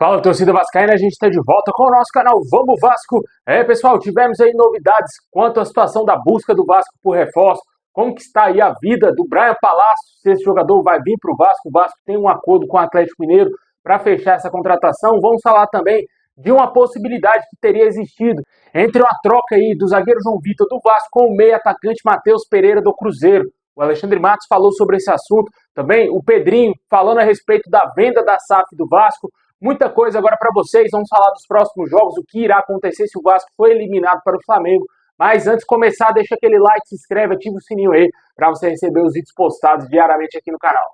Fala, torcida vascaína, a gente está de volta com o nosso canal Vamos Vasco. Pessoal, tivemos aí novidades quanto à situação da busca do Vasco por reforço. Como que está aí a vida do Brian Palácio, se esse jogador vai vir para o Vasco tem um acordo com o Atlético Mineiro para fechar essa contratação. Vamos falar também de uma possibilidade que teria existido entre uma troca aí do zagueiro João Vitor do Vasco com o meio atacante Matheus Pereira do Cruzeiro. O Alexandre Matos falou sobre esse assunto, também o Pedrinho falando a respeito da venda da SAF do Vasco. Muita coisa agora para vocês, vamos falar dos próximos jogos, o que irá acontecer se o Vasco for eliminado para o Flamengo. Mas antes de começar, deixa aquele like, se inscreve, ativa o sininho aí para você receber os vídeos postados diariamente aqui no canal.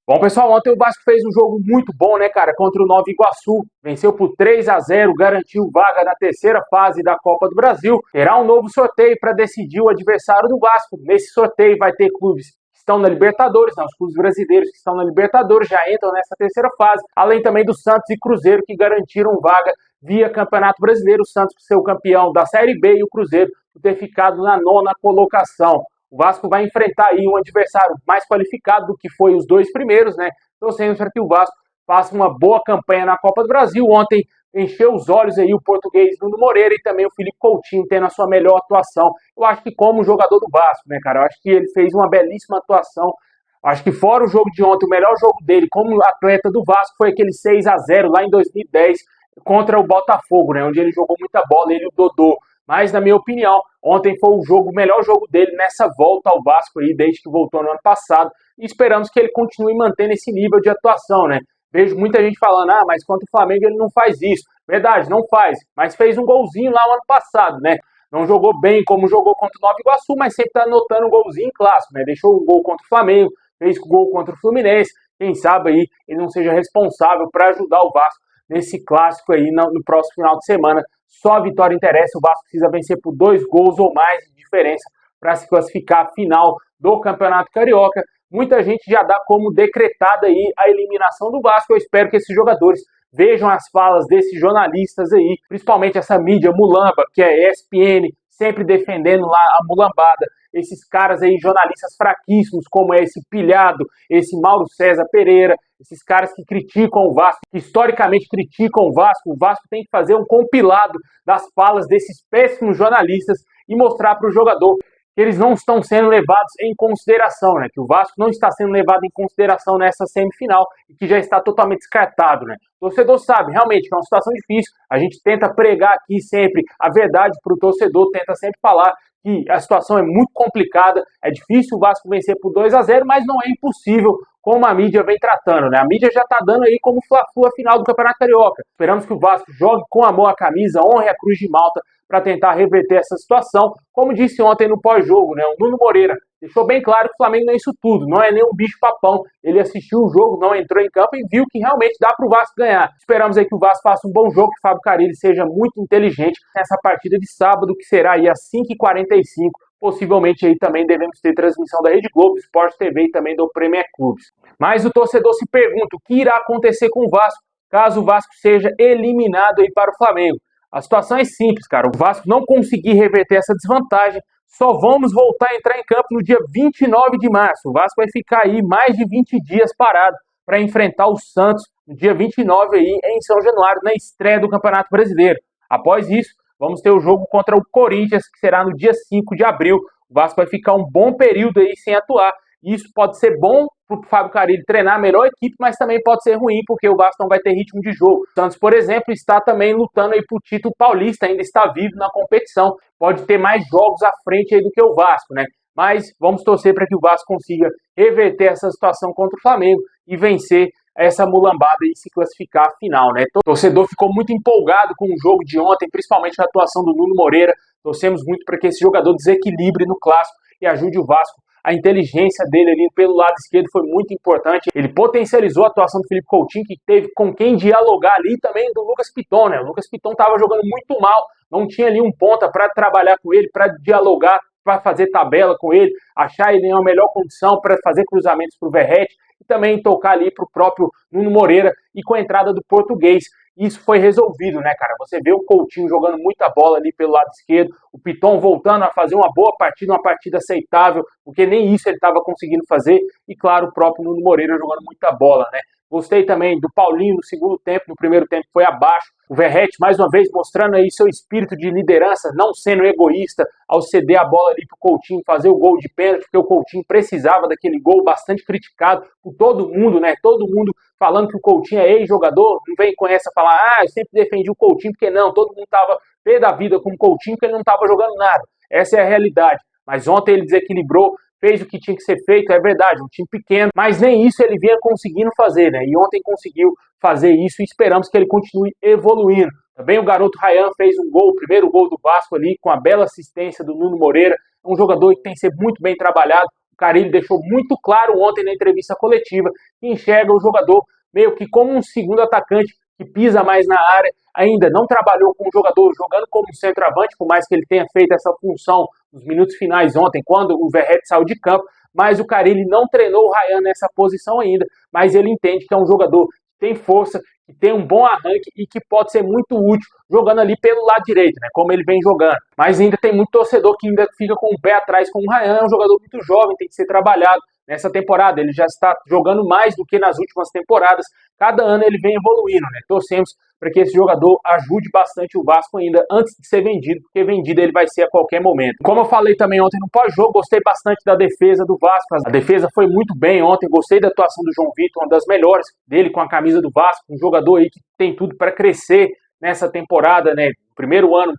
Bom, pessoal, ontem o Vasco fez um jogo muito bom, né, cara, contra o Nova Iguaçu. Venceu por 3-0, garantiu vaga na terceira fase da Copa do Brasil. Terá um novo sorteio para decidir o adversário do Vasco. Nesse sorteio vai ter clubes que estão na Libertadores, os clubes brasileiros que estão na Libertadores já entram nessa terceira fase, além também do Santos e Cruzeiro que garantiram vaga via Campeonato Brasileiro. O Santos por ser o campeão da Série B e o Cruzeiro por ter ficado na 9ª colocação. O Vasco vai enfrentar aí um adversário mais qualificado do que foi os dois primeiros, né? Torcemos para que o Vasco faça uma boa campanha na Copa do Brasil. Ontem encheu os olhos aí o português Nuno Moreira e também o Felipe Coutinho tendo a sua melhor atuação. Eu acho que como jogador do Vasco, né, cara? Eu acho que ele fez uma belíssima atuação. Acho que fora o jogo de ontem, o melhor jogo dele como atleta do Vasco foi aquele 6-0 lá em 2010 contra o Botafogo, né? Onde ele jogou muita bola, ele e o Dodô. Mas, na minha opinião, ontem foi o melhor jogo dele nessa volta ao Vasco aí, desde que voltou no ano passado. E esperamos que ele continue mantendo esse nível de atuação, né? Vejo muita gente falando, mas contra o Flamengo ele não faz isso. Verdade, não faz. Mas fez um golzinho lá no ano passado, né? Não jogou bem como jogou contra o Nova Iguaçu, mas sempre tá anotando um golzinho clássico, né? Deixou um gol contra o Flamengo, fez gol contra o Fluminense. Quem sabe aí ele não seja responsável para ajudar o Vasco nesse clássico aí no próximo final de semana. Só a vitória interessa, o Vasco precisa vencer por 2 gols ou mais de diferença para se classificar à final do Campeonato Carioca. Muita gente já dá como decretada aí a eliminação do Vasco. Eu espero que esses jogadores vejam as falas desses jornalistas aí, principalmente essa mídia mulamba, que é a ESPN, sempre defendendo lá a mulambada. Esses caras aí, jornalistas fraquíssimos, como é esse Pilhado, esse Mauro César Pereira, esses caras que criticam o Vasco, que historicamente criticam o Vasco tem que fazer um compilado das falas desses péssimos jornalistas e mostrar para o jogador que eles não estão sendo levados em consideração, né? Que o Vasco não está sendo levado em consideração nessa semifinal e que já está totalmente descartado, né? O torcedor sabe, realmente, que é uma situação difícil. A gente tenta pregar aqui sempre a verdade para o torcedor, tenta sempre falar que a situação é muito complicada, é difícil o Vasco vencer por 2-0, mas não é impossível, como a mídia vem tratando, né? A mídia já está dando aí como Fla-Flu a final do Campeonato Carioca. Esperamos que o Vasco jogue com amor a camisa, honre a Cruz de Malta para tentar reverter essa situação. Como disse ontem no pós-jogo, né? O Nuno Moreira deixou bem claro que o Flamengo não é isso tudo, não é nem um bicho-papão. Ele assistiu o jogo, não entrou em campo e viu que realmente dá para o Vasco ganhar. Esperamos aí que o Vasco faça um bom jogo, que o Fábio Carille seja muito inteligente nessa partida de sábado, que será aí às 5h45. Possivelmente aí também devemos ter transmissão da Rede Globo, Sport TV e também do Premier Clubes. Mas o torcedor se pergunta o que irá acontecer com o Vasco caso o Vasco seja eliminado aí para o Flamengo. A situação é simples, cara. O Vasco não conseguir reverter essa desvantagem, só vamos voltar a entrar em campo no dia 29 de março. O Vasco vai ficar aí mais de 20 dias parado para enfrentar o Santos no dia 29 aí em São Januário, na estreia do Campeonato Brasileiro. Após isso, vamos ter o jogo contra o Corinthians, que será no dia 5 de abril. O Vasco vai ficar um bom período aí sem atuar. Isso pode ser bom para o Fábio Carille treinar a melhor equipe, mas também pode ser ruim, porque o Vasco não vai ter ritmo de jogo. O Santos, por exemplo, está também lutando aí por título paulista, ainda está vivo na competição. Pode ter mais jogos à frente aí do que o Vasco, né? Mas vamos torcer para que o Vasco consiga reverter essa situação contra o Flamengo e vencer essa mulambada e se classificar à final, né? O torcedor ficou muito empolgado com o jogo de ontem, principalmente a atuação do Nuno Moreira. Torcemos muito para que esse jogador desequilibre no clássico e ajude o Vasco. A inteligência dele ali pelo lado esquerdo foi muito importante. Ele potencializou a atuação do Felipe Coutinho, que teve com quem dialogar ali, e também do Lucas Piton, né? O Lucas Piton estava jogando muito mal, não tinha ali um ponta para trabalhar com ele, para dialogar, para fazer tabela com ele, achar ele em uma melhor condição para fazer cruzamentos para o Verratti e também tocar ali para o próprio Nuno Moreira e com a entrada do português. isso foi resolvido, né, cara? Você vê o Coutinho jogando muita bola ali pelo lado esquerdo, o Piton voltando a fazer uma boa partida, uma partida aceitável, porque nem isso ele estava conseguindo fazer, e claro, o próprio Nuno Moreira jogando muita bola, né? Gostei também do Paulinho no segundo tempo, no primeiro tempo foi abaixo. O Verratti, mais uma vez, mostrando aí seu espírito de liderança, não sendo egoísta ao ceder a bola ali pro Coutinho fazer o gol de pênalti, porque o Coutinho precisava daquele gol, bastante criticado por todo mundo, né? Todo mundo falando que o Coutinho é ex-jogador, não vem com essa falar, eu sempre defendi o Coutinho, porque não, todo mundo tava pé da vida com o Coutinho, porque ele não tava jogando nada. Essa é a realidade. Mas ontem ele desequilibrou, fez o que tinha que ser feito, é verdade, um time pequeno, mas nem isso ele vinha conseguindo fazer, né? E ontem conseguiu fazer isso e esperamos que ele continue evoluindo. Também o garoto Ryan fez um gol, o primeiro gol do Vasco ali, com a bela assistência do Nuno Moreira, um jogador que tem que ser muito bem trabalhado. O Carille deixou muito claro ontem na entrevista coletiva que enxerga o jogador meio que como um segundo atacante que pisa mais na área, ainda não trabalhou com o jogador jogando como centroavante, por mais que ele tenha feito essa função nos minutos finais ontem, quando o Verratti saiu de campo, mas o Carille não treinou o Ryan nessa posição ainda, mas ele entende que é um jogador que tem força, que tem um bom arranque e que pode ser muito útil jogando ali pelo lado direito, né, como ele vem jogando. Mas ainda tem muito torcedor que ainda fica com o pé atrás com o Ryan, é um jogador muito jovem, tem que ser trabalhado. Nessa temporada ele já está jogando mais do que nas últimas temporadas, cada ano ele vem evoluindo, né? Torcemos para que esse jogador ajude bastante o Vasco ainda antes de ser vendido, porque vendido ele vai ser a qualquer momento. Como eu falei também ontem no pós-jogo, gostei bastante da defesa do Vasco, a defesa foi muito bem ontem, gostei da atuação do João Vitor, uma das melhores dele com a camisa do Vasco, um jogador aí que tem tudo para crescer nessa temporada, né? O primeiro ano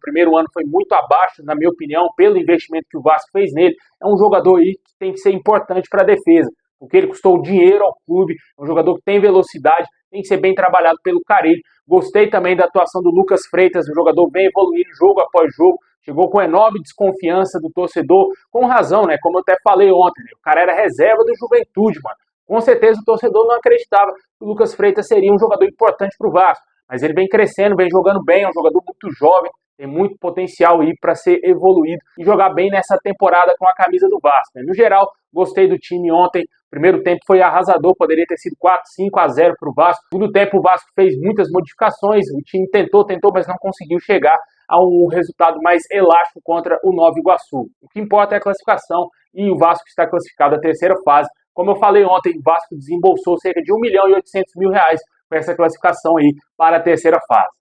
foi muito abaixo, na minha opinião, pelo investimento que o Vasco fez nele. É um jogador aí que tem que ser importante para a defesa, porque ele custou dinheiro ao clube, é um jogador que tem velocidade, tem que ser bem trabalhado pelo Carille. Gostei também da atuação do Lucas Freitas, um jogador bem evoluído jogo após jogo, chegou com enorme desconfiança do torcedor, com razão, né? Como eu até falei ontem, né? O cara era reserva do Juventude, mano. Com certeza o torcedor não acreditava que o Lucas Freitas seria um jogador importante para o Vasco. Mas ele vem crescendo, vem jogando bem, é um jogador muito jovem, tem muito potencial aí para ser evoluído e jogar bem nessa temporada com a camisa do Vasco, né? No geral, gostei do time ontem. O primeiro tempo foi arrasador, poderia ter sido 4-5-0 para o Vasco. No segundo tempo o Vasco fez muitas modificações, o time tentou, mas não conseguiu chegar a um resultado mais elástico contra o Nova Iguaçu. O que importa é a classificação e o Vasco está classificado à terceira fase. Como eu falei ontem, o Vasco desembolsou cerca de R$ 1.800.000 com essa classificação aí para a terceira fase.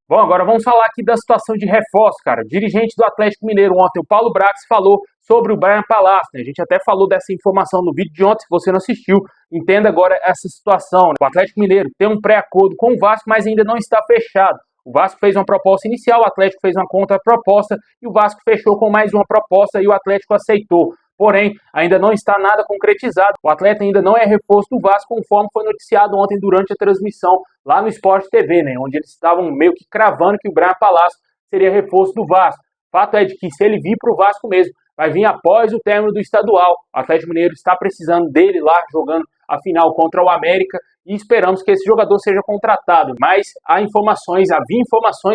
Bom, agora vamos falar aqui da situação de reforço, cara. O dirigente do Atlético Mineiro ontem, o Paulo Brax, falou sobre o Brian Palácio, né? A gente até falou dessa informação no vídeo de ontem, se você não assistiu, entenda agora essa situação, né? O Atlético Mineiro tem um pré-acordo com o Vasco, mas ainda não está fechado. O Vasco fez uma proposta inicial, o Atlético fez uma contraproposta e o Vasco fechou com mais uma proposta e o Atlético aceitou. Porém, ainda não está nada concretizado. O atleta ainda não é reforço do Vasco, conforme foi noticiado ontem durante a transmissão lá no Sport TV, né? Onde eles estavam meio que cravando que o Brian Palácio seria reforço do Vasco. Fato é de que se ele vir para o Vasco mesmo, vai vir após o término do estadual. O Atlético Mineiro está precisando dele lá, jogando a final contra o América, e esperamos que esse jogador seja contratado. Mas havia informações,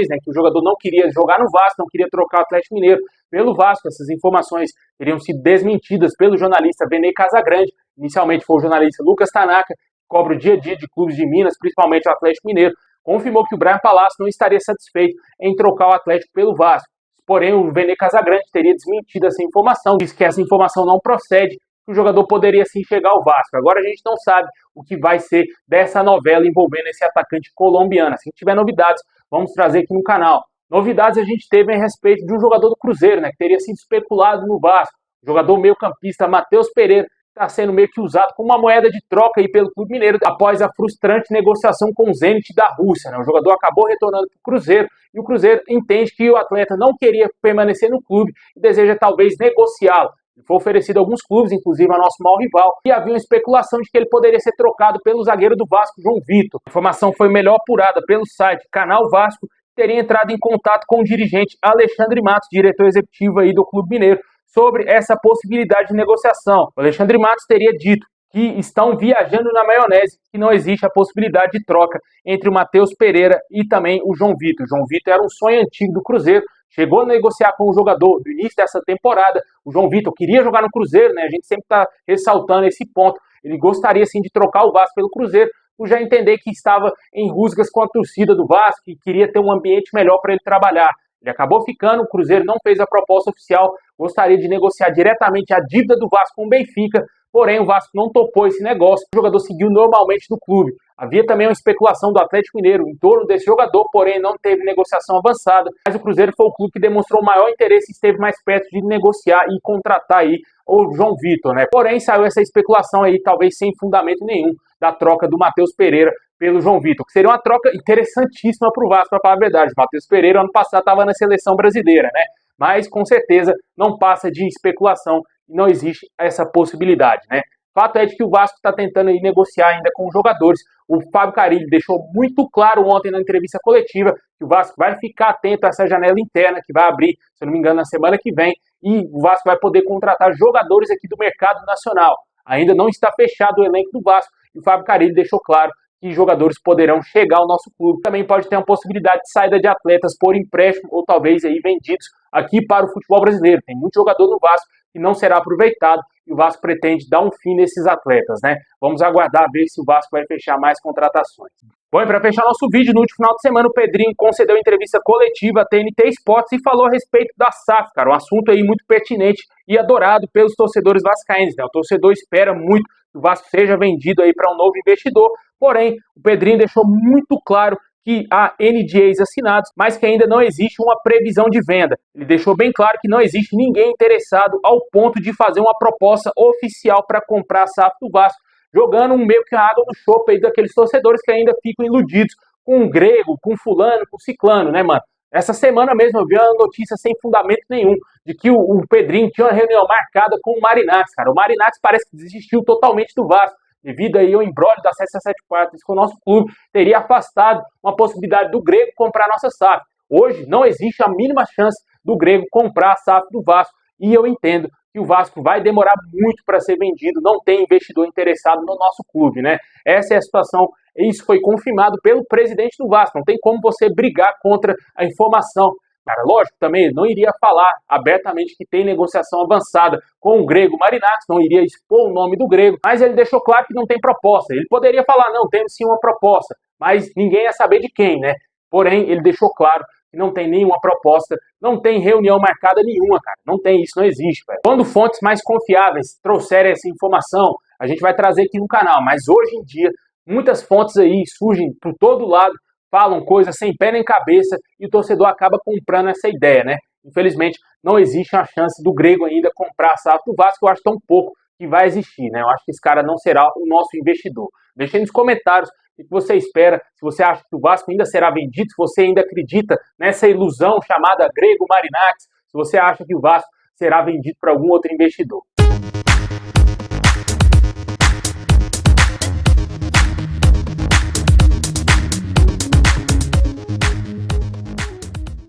né, que o jogador não queria jogar no Vasco, não queria trocar o Atlético Mineiro pelo Vasco. Essas informações teriam sido desmentidas pelo jornalista Benê Casagrande. Inicialmente foi o jornalista Lucas Tanaka, que cobra o dia a dia de clubes de Minas, principalmente o Atlético Mineiro. Confirmou que o Brian Palácio não estaria satisfeito em trocar o Atlético pelo Vasco. Porém, o Benê Casagrande teria desmentido essa informação, disse que essa informação não procede, que o jogador poderia sim chegar ao Vasco. Agora a gente não sabe o que vai ser dessa novela envolvendo esse atacante colombiano. Se tiver novidades, vamos trazer aqui no canal. Novidades a gente teve a respeito de um jogador do Cruzeiro, né, que teria sido especulado no Vasco. O jogador meio-campista Matheus Pereira está sendo meio que usado como uma moeda de troca aí pelo Clube Mineiro após a frustrante negociação com o Zenit da Rússia, né? O jogador acabou retornando para o Cruzeiro e o Cruzeiro entende que o atleta não queria permanecer no clube e deseja talvez negociá-lo. Foi oferecido a alguns clubes, inclusive ao nosso maior rival, e havia uma especulação de que ele poderia ser trocado pelo zagueiro do Vasco, João Vitor. A informação foi melhor apurada pelo site Canal Vasco, que teria entrado em contato com o dirigente Alexandre Matos, diretor executivo aí do Clube Mineiro, sobre essa possibilidade de negociação. O Alexandre Matos teria dito que estão viajando na maionese, que não existe a possibilidade de troca entre o Matheus Pereira e também o João Vitor. O João Vitor era um sonho antigo do Cruzeiro, chegou a negociar com o jogador no início dessa temporada. O João Vitor queria jogar no Cruzeiro, né? A gente sempre está ressaltando esse ponto. Ele gostaria sim de trocar o Vasco pelo Cruzeiro, por já entender que estava em rusgas com a torcida do Vasco e queria ter um ambiente melhor para ele trabalhar. Ele acabou ficando, o Cruzeiro não fez a proposta oficial, gostaria de negociar diretamente a dívida do Vasco com o Benfica, porém o Vasco não topou esse negócio, o jogador seguiu normalmente no clube. Havia também uma especulação do Atlético Mineiro em torno desse jogador, porém não teve negociação avançada, mas o Cruzeiro foi o clube que demonstrou maior interesse e esteve mais perto de negociar e contratar aí o João Vitor, né? Porém saiu essa especulação aí, talvez sem fundamento nenhum, da troca do Matheus Pereira pelo João Vitor, que seria uma troca interessantíssima para o Vasco, para falar a verdade. O Matheus Pereira, ano passado, estava na seleção brasileira, né? Mas, com certeza, não passa de especulação e não existe essa possibilidade, né? Fato é de que o Vasco está tentando aí negociar ainda com os jogadores. O Fábio Carille deixou muito claro ontem na entrevista coletiva que o Vasco vai ficar atento a essa janela interna que vai abrir, se eu não me engano, na semana que vem, e o Vasco vai poder contratar jogadores aqui do mercado nacional. Ainda não está fechado o elenco do Vasco e o Fábio Carille deixou claro que jogadores poderão chegar ao nosso clube. Também pode ter uma possibilidade de saída de atletas por empréstimo ou talvez aí vendidos aqui para o futebol brasileiro. Tem muito jogador no Vasco que não será aproveitado e o Vasco pretende dar um fim nesses atletas, né? Vamos aguardar ver se o Vasco vai fechar mais contratações. Bom, e para fechar nosso vídeo, no último final de semana o Pedrinho concedeu entrevista coletiva à TNT Sports e falou a respeito da SAF, cara, um assunto aí muito pertinente e adorado pelos torcedores vascaínos, né? O torcedor espera muito que o Vasco seja vendido aí para um novo investidor, porém, o Pedrinho deixou muito claro que há NDAs assinados, mas que ainda não existe uma previsão de venda. Ele deixou bem claro que não existe ninguém interessado ao ponto de fazer uma proposta oficial para comprar a SAF do Vasco, jogando meio que a água no chope aí daqueles torcedores que ainda ficam iludidos com o Grego, com fulano, com ciclano, né, mano? Essa semana mesmo eu vi uma notícia sem fundamento nenhum, de que o Pedrinho tinha uma reunião marcada com o Marinacci, cara. O Marinacci parece que desistiu totalmente do Vasco, devido aí ao imbróglio da CSA7 Partes com o nosso clube, teria afastado uma possibilidade do Grego comprar a nossa SAF. Hoje não existe a mínima chance do Grego comprar a SAF do Vasco, e eu entendo que o Vasco vai demorar muito para ser vendido, não tem investidor interessado no nosso clube, né? Essa é a situação, isso foi confirmado pelo presidente do Vasco, não tem como você brigar contra a informação. Cara, lógico, também não iria falar abertamente que tem negociação avançada com o Grego Marinacci, não iria expor o nome do Grego, mas ele deixou claro que não tem proposta. Ele poderia falar, não, temos sim uma proposta, mas ninguém ia saber de quem, né? Porém, ele deixou claro que não tem nenhuma proposta, não tem reunião marcada nenhuma, cara. Não tem isso, não existe, velho. Quando fontes mais confiáveis trouxerem essa informação, a gente vai trazer aqui no canal, mas hoje em dia, muitas fontes aí surgem por todo lado, falam coisas sem pé nem cabeça e o torcedor acaba comprando essa ideia, né? Infelizmente, não existe uma chance do Grego ainda comprar a SAF do Vasco, eu acho tão pouco que vai existir, né? Eu acho que esse cara não será o nosso investidor. Deixe aí nos comentários o que você espera, se você acha que o Vasco ainda será vendido, se você ainda acredita nessa ilusão chamada Grego Marinacci, se você acha que o Vasco será vendido para algum outro investidor.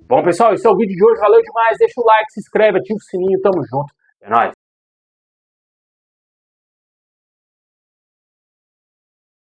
Bom, pessoal, esse é o vídeo de hoje. Valeu demais. Deixa o like, se inscreve, ativa o sininho. Tamo junto. É nóis.